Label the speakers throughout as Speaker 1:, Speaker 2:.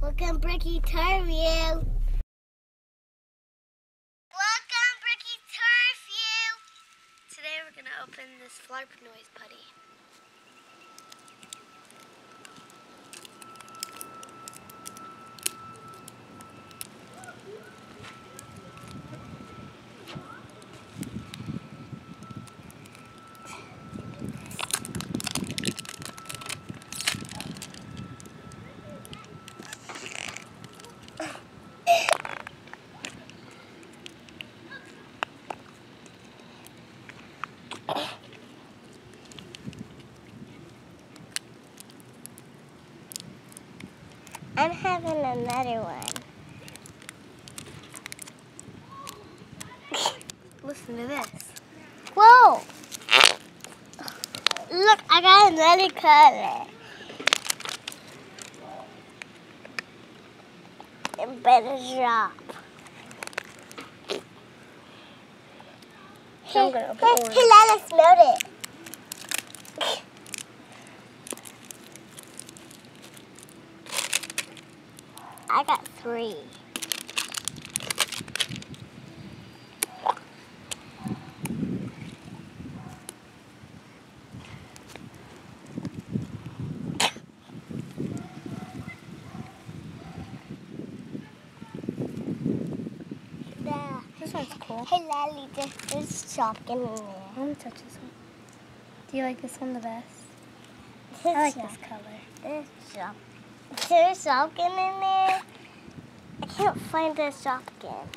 Speaker 1: Welcome, Brookie, ToyReview. Welcome, Brookie, ToyReview. Today we're going to open this Flarp noise putty. I'm having another one. Listen to this. Whoa! Look, I got another color. It better drop.
Speaker 2: So I'm gonna open orange.
Speaker 1: Hey, Lala smelled it. I got 3.
Speaker 2: This one's cool.
Speaker 1: Hey, Lally, there's chocolate in there.
Speaker 2: I want to touch this one. Do you like this one the best?
Speaker 1: There's
Speaker 2: I like this color.
Speaker 1: There's chocolate in there. I can't find the chocolate.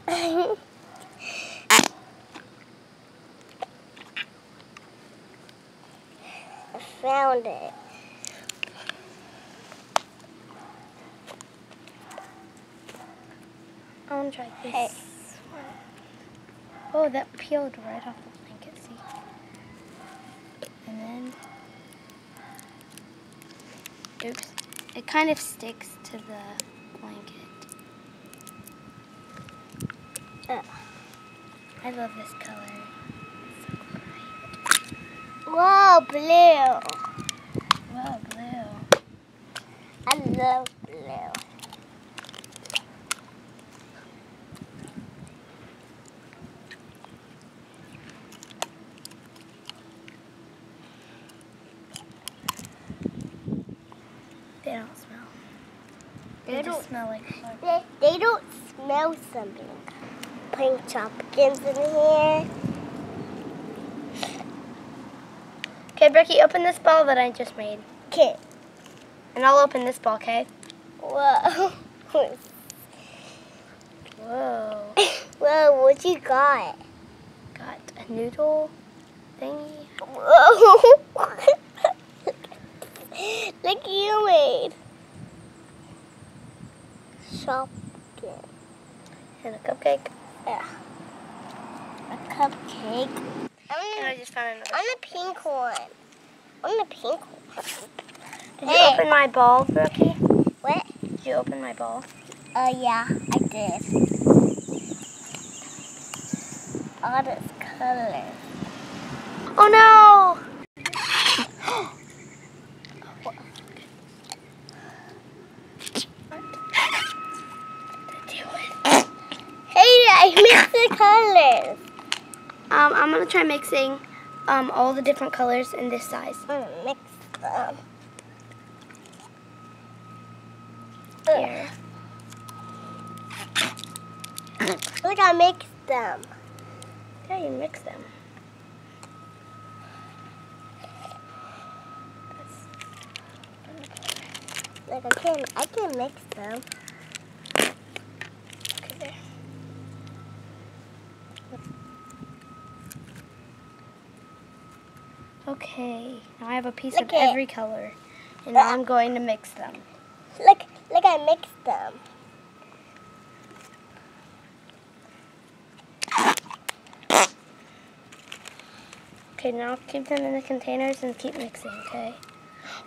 Speaker 1: I found it.
Speaker 2: I want to try this
Speaker 1: Hey.
Speaker 2: one. Oh, that peeled right off the blanket, see? And then, oops, it kind of sticks to the blanket. I love this color. It's so bright.
Speaker 1: Whoa, blue.
Speaker 2: Whoa, blue.
Speaker 1: I love blue.
Speaker 2: They don't smell. They just smell like Flarp.
Speaker 1: They don't smell something. Putting chopkins in here.
Speaker 2: Okay, Brookie, open this ball that I just made.
Speaker 1: Okay.
Speaker 2: And I'll open this ball, okay?
Speaker 1: Whoa.
Speaker 2: Whoa.
Speaker 1: Whoa, what you got?
Speaker 2: Got a noodle thingy.
Speaker 1: Whoa. Look you made. Chopkin.
Speaker 2: And a cupcake.
Speaker 1: Yeah. A cupcake.
Speaker 2: And I just found another.
Speaker 1: On the pink one. On the pink one.
Speaker 2: Did you open my ball, Brookie?
Speaker 1: What?
Speaker 2: Did you open my ball?
Speaker 1: Yeah, I did. All this color.
Speaker 2: Oh no!
Speaker 1: Hey, I mixed the colors.
Speaker 2: I'm gonna try mixing all the different colors in this size.
Speaker 1: I'm gonna mix them.
Speaker 2: Here.
Speaker 1: Look, I mixed them.
Speaker 2: Yeah, you mix them.
Speaker 1: Like I can mix them.
Speaker 2: Okay, there. Okay, now I have a piece of every color, and now I'm going to mix them.
Speaker 1: Look, I mixed them.
Speaker 2: Okay, now keep them in the containers and keep mixing, okay?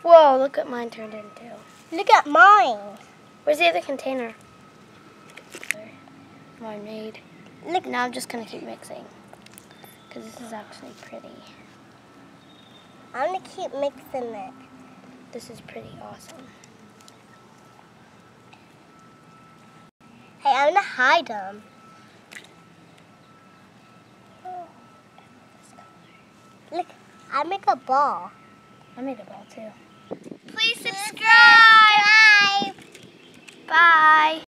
Speaker 2: Whoa, look what mine turned into.
Speaker 1: Look at mine.
Speaker 2: Where's the other container? Mine made.
Speaker 1: Look.
Speaker 2: Now I'm just going to keep mixing, because this is actually pretty.
Speaker 1: I'm gonna keep mixing it.
Speaker 2: This is pretty awesome.
Speaker 1: Hey, I'm gonna hide them. Look, I make a ball.
Speaker 2: I made a ball too.
Speaker 1: Please subscribe. Bye.